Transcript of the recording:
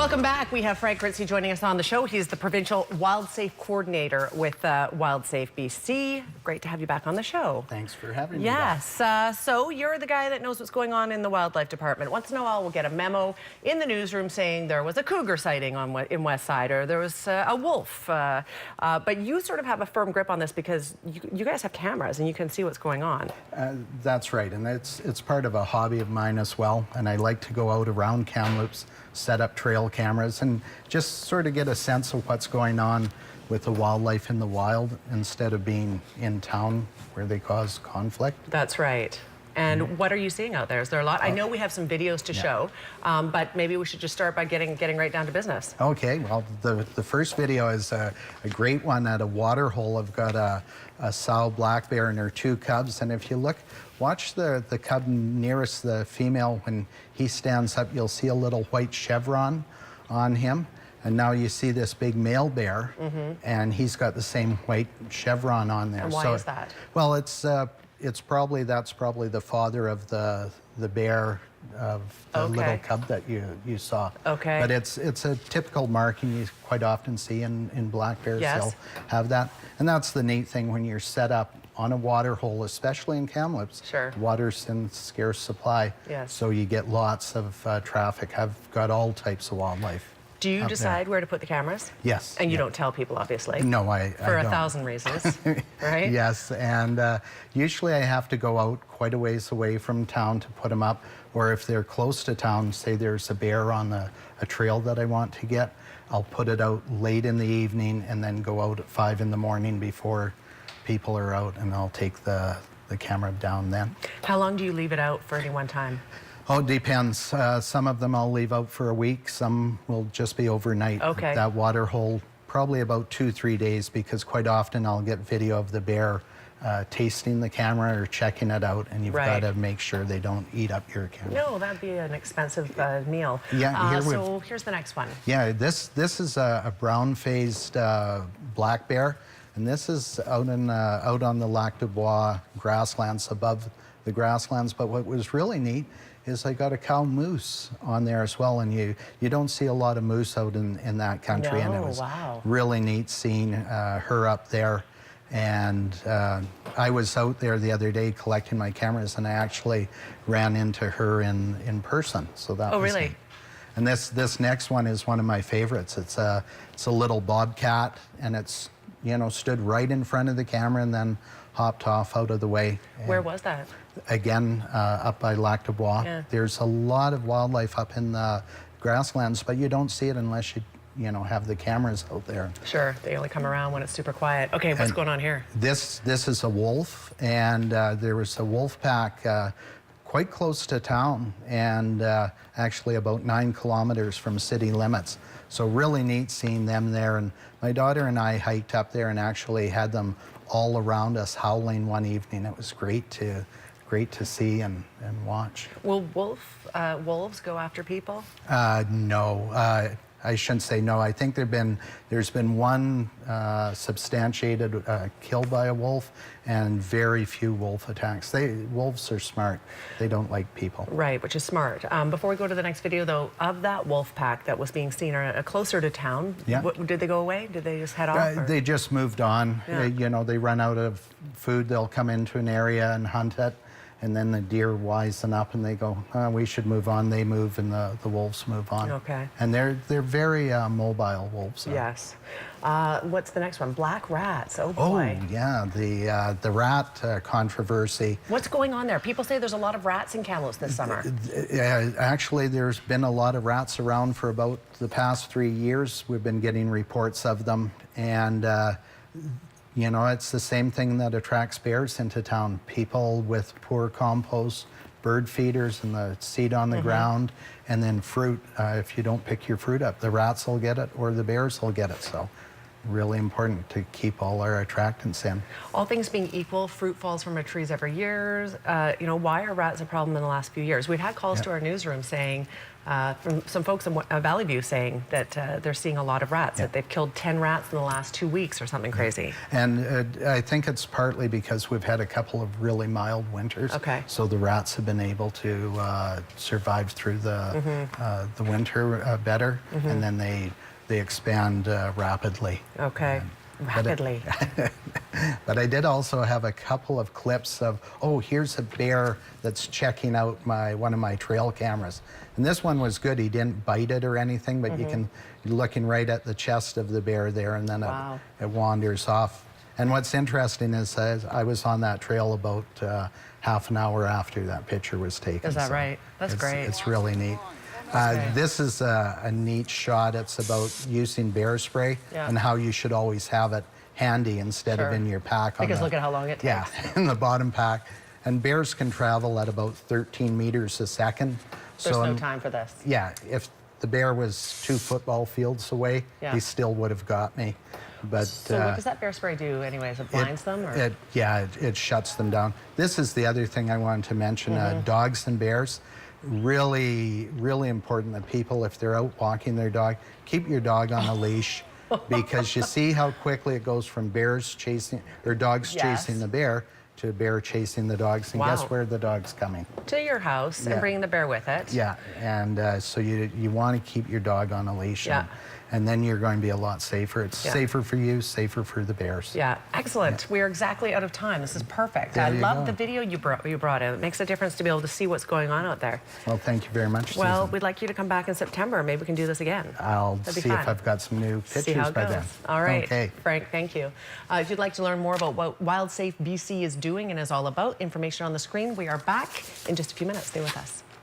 Welcome back. We have Frank Ritcey joining us on the show. He's the provincial Wildsafe coordinator with Wildsafe BC. Great to have you back on the show. Thanks for having me. Yes. So you're the guy that knows what's going on in the wildlife department. Once in a while, we'll get a memo in the newsroom saying there was a cougar sighting in West Side, or there was a wolf. But you sort of have a firm grip on this because you guys have cameras and you can see what's going on. That's right, and it's part of a hobby of mine as well. And I like to go out around Kamloops, set up trail cameras, and just sort of get a sense of what's going on with the wildlife in the wild instead of being in town where they cause conflict. That's right. And what are you seeing out there? Is there a lot? I know we have some videos to show, but maybe we should just start by getting right down to business. Okay, well, the first video is a great one at a water hole. I've got a sow black bear and her two cubs, and if you look, watch the cub nearest the female. When he stands up, you'll see a little white chevron on him. And now you see this big male bear, and he's got the same white chevron on there. And why is that? Well, that's probably the father of the bear of the little cub that you saw. Okay. But it's a typical marking you quite often see in black bears. Yes. They'll have that. And that's the neat thing when you're set up on a water hole, especially in Kamloops. Sure. Water's in scarce supply. Yes. So you get lots of traffic. I've got all types of wildlife. Do you decide where to put the cameras? Yes. And you don't tell people, obviously. No, I For don't. 1,000 reasons, right? Yes, and usually I have to go out quite a ways away from town to put them up, or if they're close to town, say there's a bear on a trail that I want to get, I'll put it out late in the evening and then go out at 5 in the morning before people are out, and I'll take the camera down then. How long do you leave it out for any one time? Oh, it depends. Some of them I'll leave out for a week. Some will just be overnight. Okay. That water hole, probably about 2-3 days, because quite often I'll get video of the bear tasting the camera or checking it out, and you've got to make sure they don't eat up your camera. No, that'd be an expensive meal. Yeah. So here's the next one. Yeah, this is a brown-faced black bear, and this is out on the Lac du Bois grasslands, above the grasslands. But what was really neat is I got a cow moose on there as well, and you don't see a lot of moose out in that country. No, and it was wow. really neat seeing her up there. And I was out there the other day collecting my cameras, and I actually ran into her in person. So that was really? neat. And this next one is one of my favorites. It's a little bobcat, and it's stood right in front of the camera and then hopped off out of the way. Where was that? Again, up by Lac du Bois. Yeah. There's a lot of wildlife up in the grasslands, but you don't see it unless you have the cameras out there. Sure, they only come around when it's super quiet. Okay, what's going on here? This is a wolf, and there was a wolf pack quite close to town, and actually about 9 kilometers from city limits. So really neat seeing them there. And my daughter and I hiked up there and actually had them all around us howling one evening. It was great to see and watch. Will wolves go after people? No, I shouldn't say no. I think there's been one substantiated kill by a wolf, and very few wolf attacks. Wolves are smart. They don't like people. Right, which is smart. Before we go to the next video, though, of that wolf pack that was being seen closer to town, did they go away? Did they just head off? They just moved on. Yeah. They run out of food. They'll come into an area and hunt it. And then the deer wisen up and they go, we should move on. They move, and the wolves move on. Okay. And they're very mobile, wolves. Yes. What's the next one? Black rats. Oh boy. Oh yeah, the rat controversy. What's going on there? People say there's a lot of rats in Kamloops this summer. Actually, there's been a lot of rats around for about the past 3 years. We've been getting reports of them, and it's the same thing that attracts bears into town. People with poor compost, bird feeders, and the seed on the ground, and then fruit. If you don't pick your fruit up, the rats will get it or the bears will get it. So really important to keep all our attractants in. All things being equal, fruit falls from our trees every year. You know, why are rats a problem in the last few years? We've had calls to our newsroom saying, from some folks in Valley View saying that they're seeing a lot of rats, that they've killed 10 rats in the last 2 weeks or something crazy. And I think it's partly because we've had a couple of really mild winters. Okay. So the rats have been able to survive through the winter better, and then they expand rapidly. Okay. Rapidly. But I did also have a couple of clips of, oh, here's a bear that's checking out one of my trail cameras. And this one was good. He didn't bite it or anything, but you're looking right at the chest of the bear there, and then it wanders off. And what's interesting is I was on that trail about half an hour after that picture was taken. Is that right? That's great. It's really neat. This is a neat shot. It's about using bear spray and how you should always have it handy instead of in your pack. Because look at how long it takes. Yeah, in the bottom pack. And bears can travel at about 13 meters a second. There's no time for this. Yeah, if the bear was 2 football fields away, he still would have got me. But so what does that bear spray do anyways? It blinds them? Or? It shuts them down. This is the other thing I wanted to mention. Dogs and bears, really, really important that people, if they're out walking their dog, keep your dog on a leash, because you see how quickly it goes from dogs chasing the bear to a bear chasing the dogs. And guess where the dog's coming? To your house and bringing the bear with it. Yeah, and so you want to keep your dog on a leash. And then you're going to be a lot safer. It's safer for you, safer for the bears. Yeah, excellent. We are exactly out of time. This is perfect. I love the video you brought in. It makes a difference to be able to see what's going on out there. Well, thank you very much, Well, Susan. We'd like you to come back in September. Maybe we can do this again. I'll see if I've got some new pictures by then. All right. Okay. Frank, thank you. If you'd like to learn more about what Wildsafe BC is doing and is all about, information on the screen. We are back in just a few minutes. Stay with us.